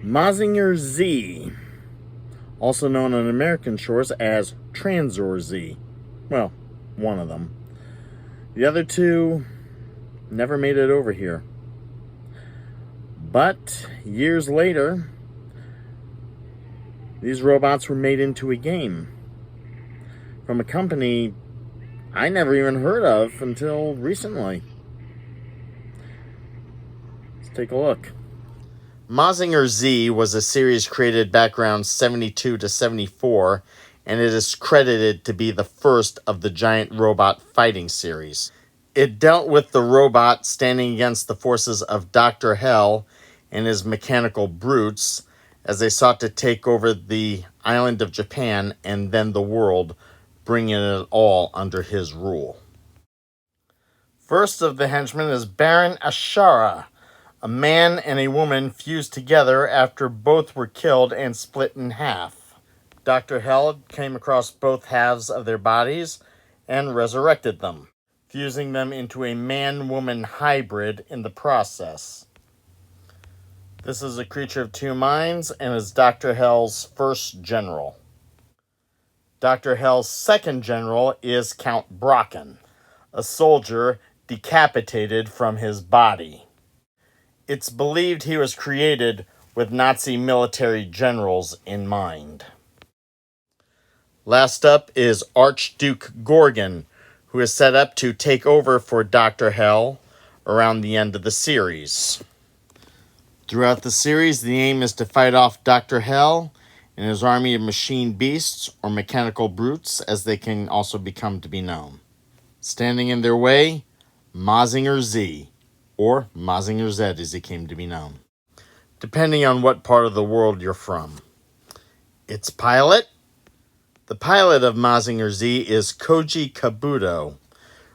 Mazinger Z, also known on American shores as Tranzor Z. Well, one of them. The other two never made it over here. But years later, these robots were made into a game from a company I never even heard of until recently. Let's take a look. Mazinger Z was a series created back around 72 to 74, and it is credited to be the first of the giant robot fighting series. It dealt with the robot standing against the forces of Dr. Hell and his mechanical brutes as they sought to take over the island of Japan and then the world, bringing it all under his rule. First of the henchmen is Baron Ashara, a man and a woman fused together after both were killed and split in half. Dr. Hell came across both halves of their bodies and resurrected them, fusing them into a man-woman hybrid in the process. This is a creature of two minds and is Dr. Hell's first general. Dr. Hell's second general is Count Brocken, a soldier decapitated from his body. It's believed he was created with Nazi military generals in mind. Last up is Archduke Gorgon, who is set up to take over for Dr. Hell around the end of the series. Throughout the series, the aim is to fight off Dr. Hell and his army of machine beasts, or mechanical brutes, as they can also become to be known. Standing in their way, Mazinger Z, or Mazinger Z as he came to be known, depending on what part of the world you're from. Its pilot? The pilot of Mazinger Z is Koji Kabuto,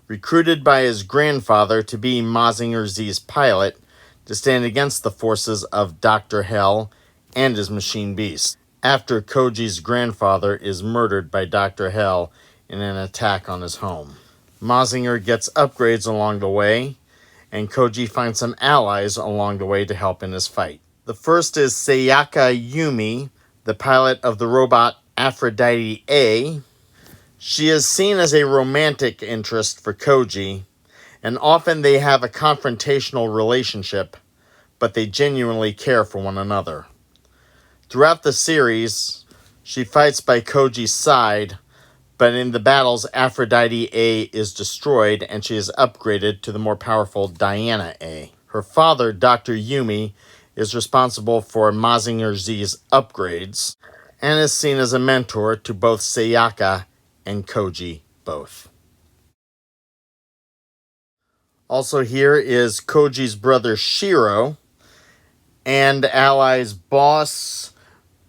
recruited by his grandfather to be Mazinger Z's pilot to stand against the forces of Dr. Hell and his machine beasts, after Koji's grandfather is murdered by Dr. Hell in an attack on his home. Mazinger gets upgrades along the way, and Koji finds some allies along the way to help in his fight. The first is Sayaka Yumi, the pilot of the robot Aphrodite A. She is seen as a romantic interest for Koji, and often they have a confrontational relationship, but they genuinely care for one another. Throughout the series, she fights by Koji's side, but in the battles, Aphrodite A is destroyed and she is upgraded to the more powerful Diana A. Her father, Dr. Yumi, is responsible for Mazinger Z's upgrades and is seen as a mentor to both Sayaka and Koji both. Also here is Koji's brother Shiro and allies Boss,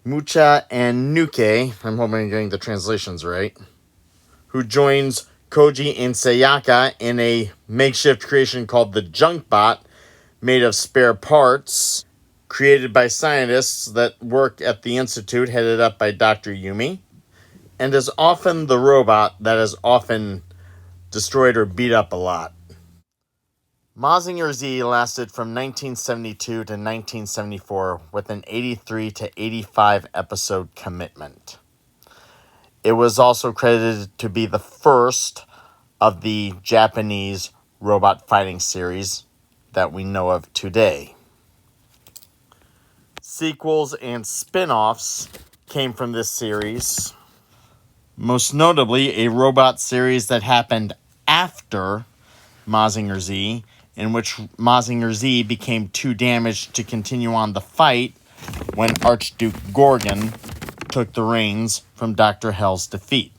Mucha, and Nuke, I'm hoping I'm getting the translations right, who joins Koji and Sayaka in a makeshift creation called the Junk Bot, made of spare parts, created by scientists that work at the Institute headed up by Dr. Yumi, and is often the robot that is often destroyed or beat up a lot. Mazinger Z lasted from 1972 to 1974 with an 83 to 85 episode commitment. It was also credited to be the first of the Japanese robot fighting series that we know of today. Sequels and spin-offs came from this series, most notably a robot series that happened after Mazinger Z, in which Mazinger Z became too damaged to continue on the fight when Archduke Gorgon took the reins from Dr. Hell's defeat.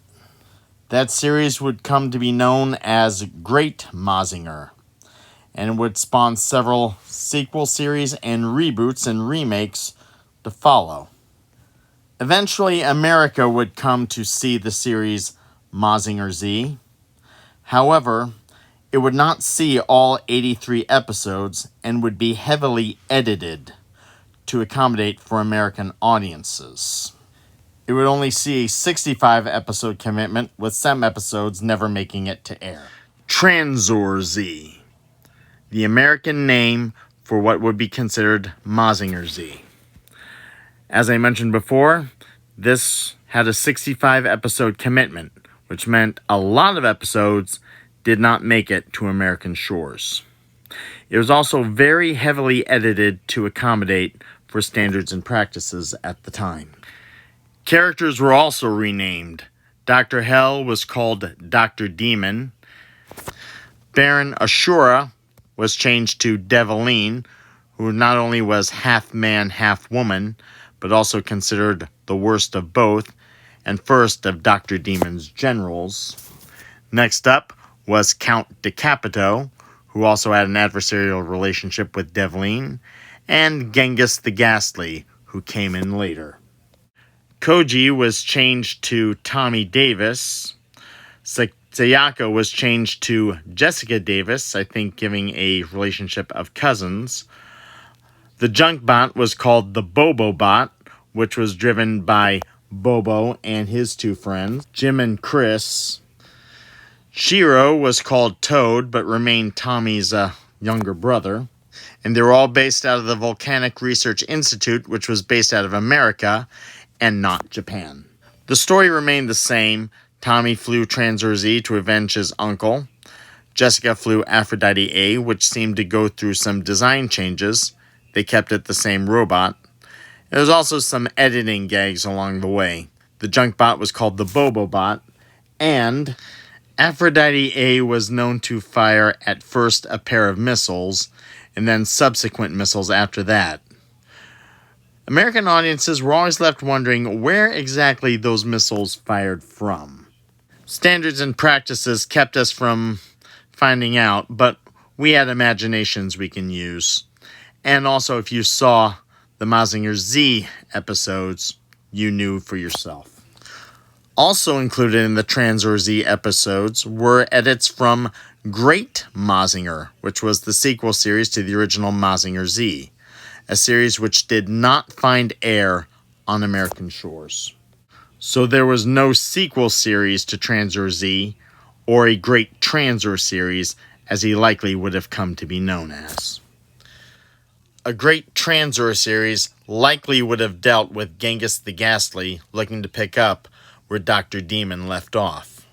That series would come to be known as Great Mazinger, and would spawn several sequel series and reboots and remakes to follow. Eventually, America would come to see the series Mazinger Z. However, it would not see all 83 episodes and would be heavily edited to accommodate for American audiences. It would only see a 65 episode commitment, with some episodes never making it to air. Tranzor Z, the American name for what would be considered Mazinger Z. As I mentioned before, this had a 65 episode commitment, which meant a lot of episodes did not make it to American shores. It was also very heavily edited to accommodate for standards and practices at the time. Characters were also renamed. Dr. Hell was called Dr. Demon. Baron Ashura was changed to Deviline, who not only was half man, half woman, but also considered the worst of both, and first of Dr. Demon's generals. Next up was Count Decapito, who also had an adversarial relationship with Deviline, and Genghis the Ghastly, who came in later. Koji was changed to Tommy Davis. Sayaka was changed to Jessica Davis, I think giving a relationship of cousins. The junk bot was called the Bobo bot, which was driven by Bobo and his two friends, Jim and Chris. Shiro was called Toad, but remained Tommy's younger brother. And they were all based out of the Volcanic Research Institute, which was based out of America and not Japan. The story remained the same. Tommy flew Tranzor Z to avenge his uncle. Jessica flew Aphrodite A, which seemed to go through some design changes. They kept it the same robot. There was also some editing gags along the way. The junk bot was called the Bobo bot, and Aphrodite A was known to fire at first a pair of missiles, and then subsequent missiles after that. American audiences were always left wondering where exactly those missiles fired from. Standards and practices kept us from finding out, but we had imaginations we can use. And also, if you saw the Mazinger Z episodes, you knew for yourself. Also included in the Tranzor Z episodes were edits from Great Mazinger, which was the sequel series to the original Mazinger Z, a series which did not find air on American shores. So there was no sequel series to Tranzor Z, or a Great Tranzor series, as he likely would have come to be known as. A Great Tranzor series likely would have dealt with Genghis the Ghastly looking to pick up where Dr. Demon left off.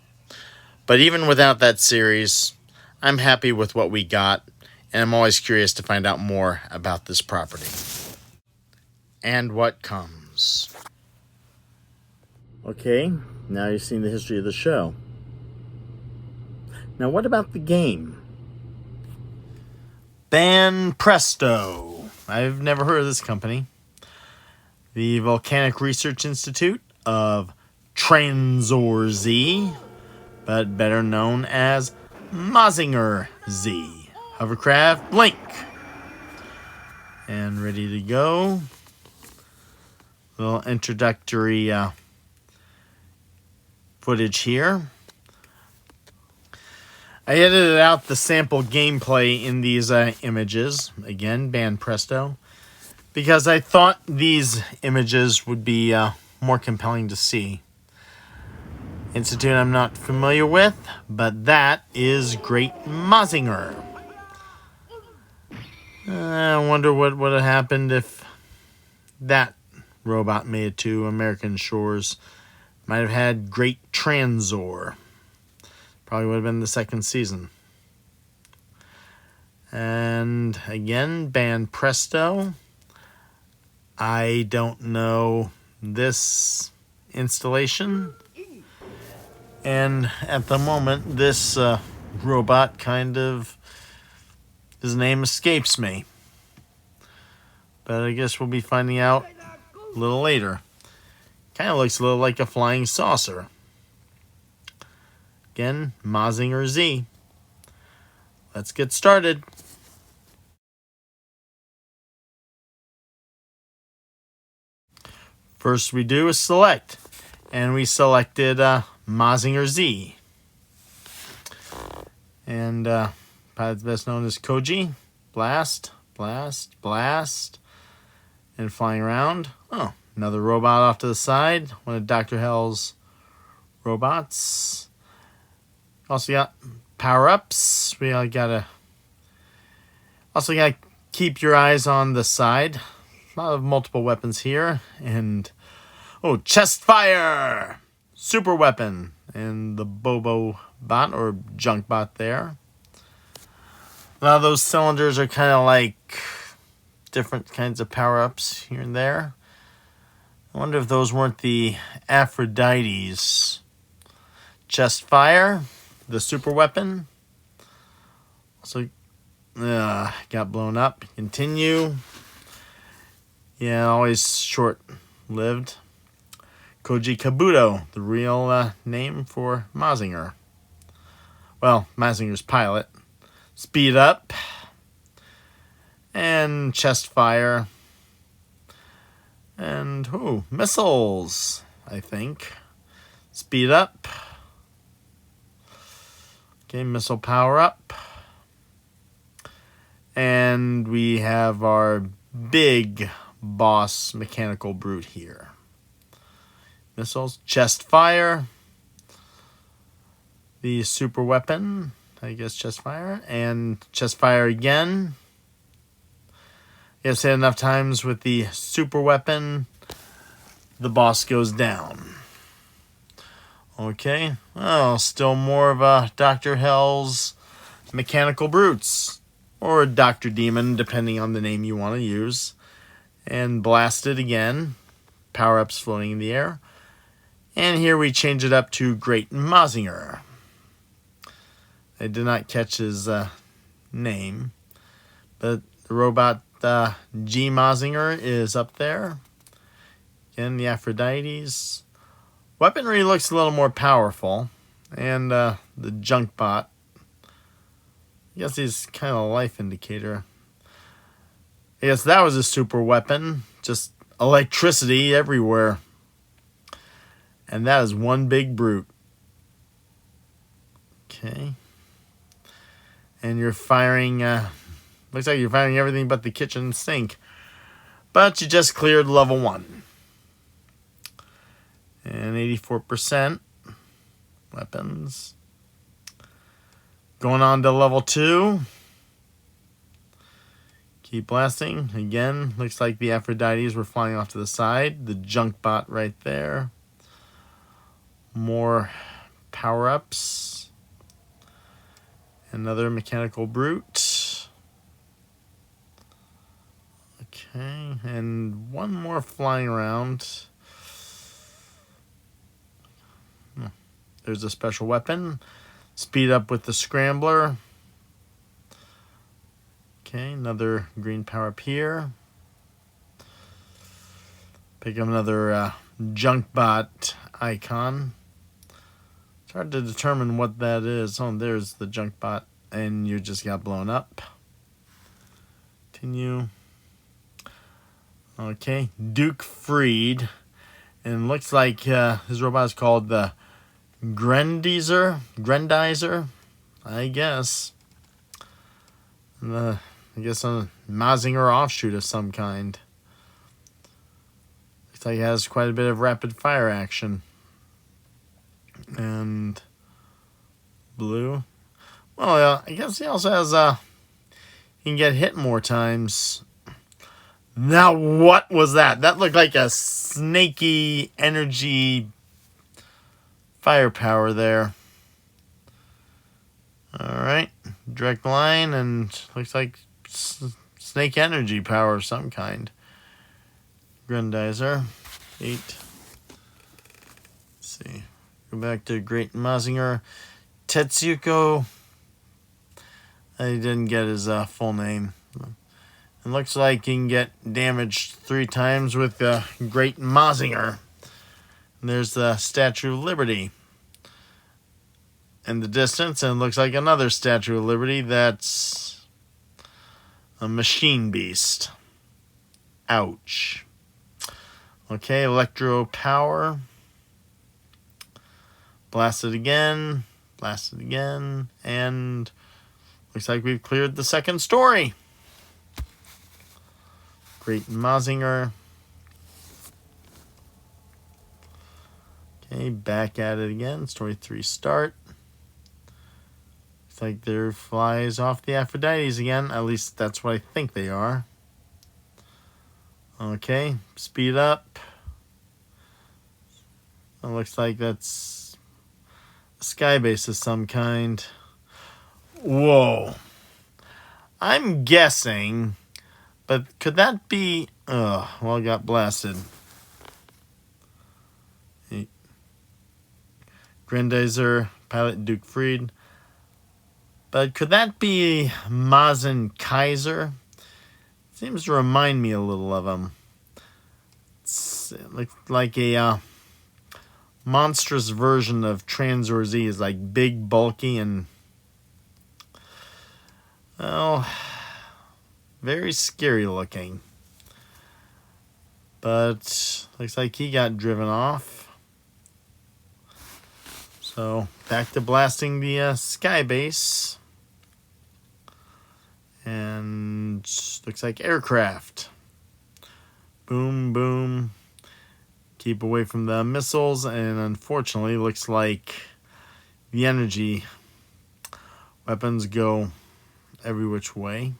But even without that series, I'm happy with what we got, and I'm always curious to find out more about this property. And what comes. Okay, now you've seen the history of the show. Now what about the game? Banpresto. I've never heard of this company. The Volcanic Research Institute of Tranzor Z, but better known as Mazinger Z. Hovercraft, blink. And ready to go. Little introductory footage here. I edited out the sample gameplay in these images. Again, Banpresto. Because I thought these images would be more compelling to see. Institute I'm not familiar with, but that is Great Mazinger. I wonder what would have happened if that robot made it to American shores. Might have had Great Tranzor. Probably would have been the second season. And again, Banpresto. I don't know this installation. And at the moment, this robot kind of... his name escapes me. But I guess we'll be finding out a little later. Kind of looks a little like a flying saucer. Again, Mazinger Z. Let's get started. First we do is select. And we selected Mazinger Z. And pilot's best known as Koji. Blast, blast, blast. And flying around. Oh, another robot off to the side. One of Dr. Hell's robots. Also got power-ups. Also gotta keep your eyes on the side. a lot of multiple weapons here. And, oh, chest fire! Super weapon. And the Bobo bot, or junk bot there. A lot of those cylinders are kind of like different kinds of power-ups here and there. I wonder if those weren't the Aphrodites. Chest fire, the super weapon. So, got blown up. Continue. Yeah, always short-lived. Koji Kabuto, the real name for Mazinger. Well, Mazinger's pilot. Speed up. And chest fire. And, missiles, I think. Speed up. Okay, missile power up. And we have our big boss mechanical brute here. Missiles, chest fire. The super weapon, I guess chest fire. And chest fire again. You have said enough times with the super weapon, the boss goes down. Okay, well, still more of a Dr. Hell's mechanical brutes, or Dr. Demon, depending on the name you want to use. And blasted again, power-ups floating in the air. And here we change it up to Great Mazinger. I did not catch his name, but the robot G Mazinger is up there. Again, the Aphrodites. Weaponry looks a little more powerful. And the junk bot. I guess he's kind of a life indicator. I guess that was a super weapon. Just electricity everywhere. And that is one big brute. Okay. And you're firing... looks like you're firing everything but the kitchen sink. But you just cleared level 1. And 84% weapons. Going on to level 2. Keep blasting. Again, looks like the Aphrodites were flying off to the side. The junk bot right there. More power-ups. Another mechanical brute. Okay, and one more flying around. There's a special weapon. Speed up with the scrambler. Okay, another green power up here. Pick up another junk bot icon. It's hard to determine what that is. Oh, there's the junk bot, and you just got blown up. Continue. Okay, Duke Freed. And looks like his robot is called the Grendizer, I guess. And I guess a Mazinger offshoot of some kind. Looks like it has quite a bit of rapid fire action. And blue. Well, I guess he also has he can get hit more times. Now, what was that? That looked like a snaky energy firepower there. Alright. Direct line, and looks like snake energy power of some kind. Grendizer. 8. Let's see. Go back to Great Mazinger. Tetsuko. I didn't get his full name. It looks like he can get damaged 3 times with Great Mazinger. And there's the Statue of Liberty in the distance, and it looks like another Statue of Liberty that's a machine beast. Ouch. Okay, electro power. Blasted again, and looks like we've cleared the second story. Great Mazinger. Okay, back at it again. Story 3 start. Looks like there flies off the Aphrodites again. At least that's what I think they are. Okay, speed up. It looks like that's a sky base of some kind. Whoa. I'm guessing, but could that be... well, it got blasted. Grendizer, pilot Duke Freed. But could that be Mazinger Z? Seems to remind me a little of him. It looks like a monstrous version of Tranzor Z. Is like big, bulky, and well, very scary looking. But looks like he got driven off. So back to blasting the sky base. And looks like aircraft. Boom, boom. Keep away from the missiles. And unfortunately, looks like the energy weapons go every which way.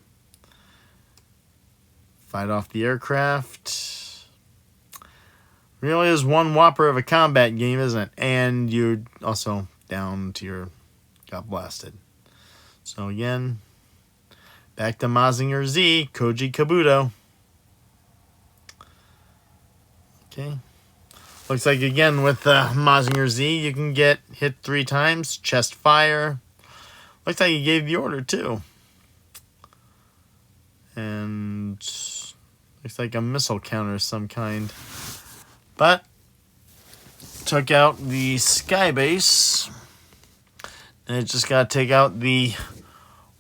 Fight off the aircraft. Really is one whopper of a combat game, isn't it? And you're also down to your... got blasted. So again... back to Mazinger Z, Koji Kabuto. Okay. Looks like, again, with Mazinger Z, you can get hit 3 times, chest fire. Looks like he gave the order, too. And looks like a missile counter of some kind. But took out the sky base. And it just got to take out the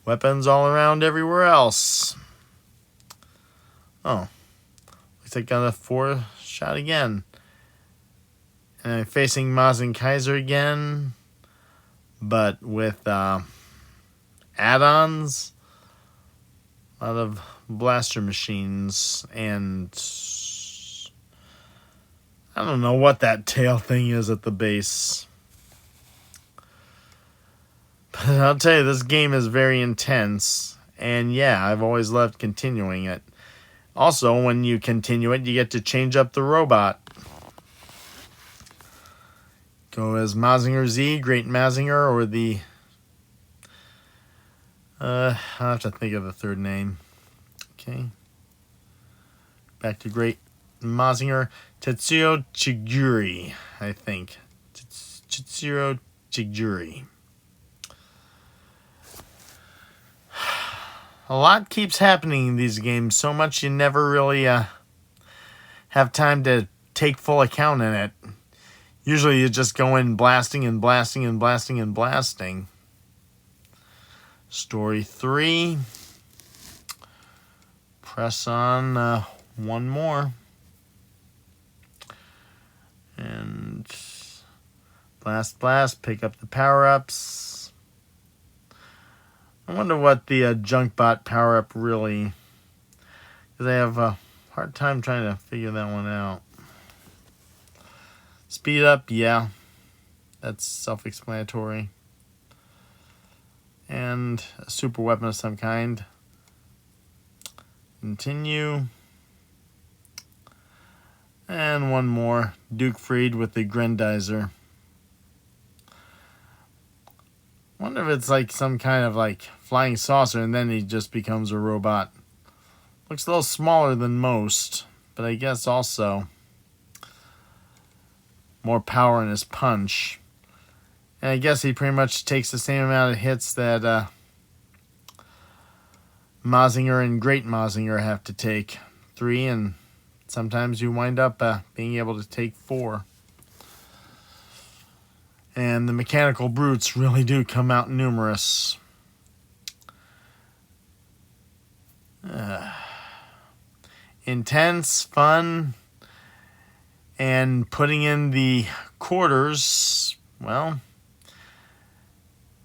weapons all around everywhere else. Oh. Looks like got a 4 shot again. And I'm facing Mazinger Z again. But with add-ons. A lot of blaster machines. And I don't know what that tail thing is at the base. But I'll tell you, this game is very intense. And yeah, I've always loved continuing it. Also, when you continue it, you get to change up the robot. Go as Mazinger Z, Great Mazinger, or the... I'll have to think of the third name. Okay. Back to Great Mazinger. Tetsuo Chiguri, I think. Tetsuo Chiguri. A lot keeps happening in these games. So much you never really have time to take full account in it. Usually you just go in blasting and blasting and blasting and blasting. Story 3. Press on one more. And blast, blast. Pick up the power-ups. I wonder what the Junkbot power-up really... because I have a hard time trying to figure that one out. Speed up, yeah. That's self-explanatory. And a super weapon of some kind. Continue. And one more. Duke Freed with the Grendizer. Wonder if it's like some kind of like flying saucer and then he just becomes a robot. Looks a little smaller than most, but I guess also more power in his punch. And I guess he pretty much takes the same amount of hits that Mazinger and Great Mazinger have to take. 3, and sometimes you wind up being able to take 4. And the mechanical brutes really do come out numerous. Intense, fun, and putting in the quarters, well,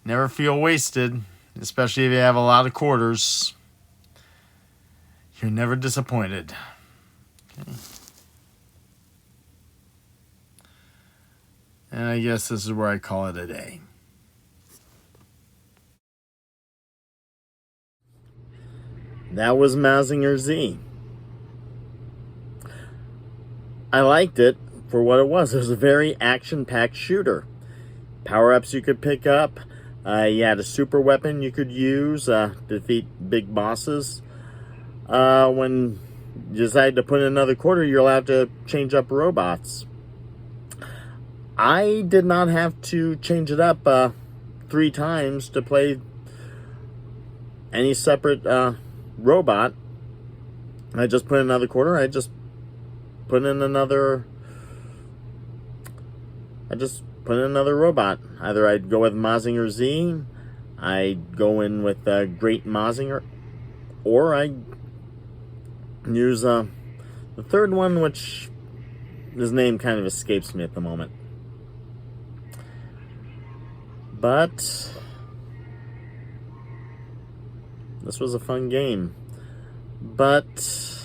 never feel wasted, especially if you have a lot of quarters. You're never disappointed. Okay. And I guess this is where I call it a day. That was Mazinger Z. I liked it for what it was. It was a very action-packed shooter. Power-ups you could pick up. You had a super weapon you could use to defeat big bosses. When you decide to put in another quarter, you're allowed to change up robots. I did not have to change it up 3 times to play any separate robot. I just put in another quarter. I just put in another robot. Either I'd go with Mazinger Z, I'd go in with Great Mazinger, or I'd use the third one, which his name kind of escapes me at the moment. But this was a fun game. But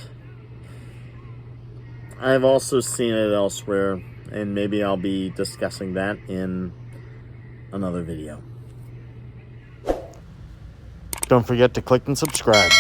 I've also seen it elsewhere, and maybe I'll be discussing that in another video. Don't forget to click and subscribe.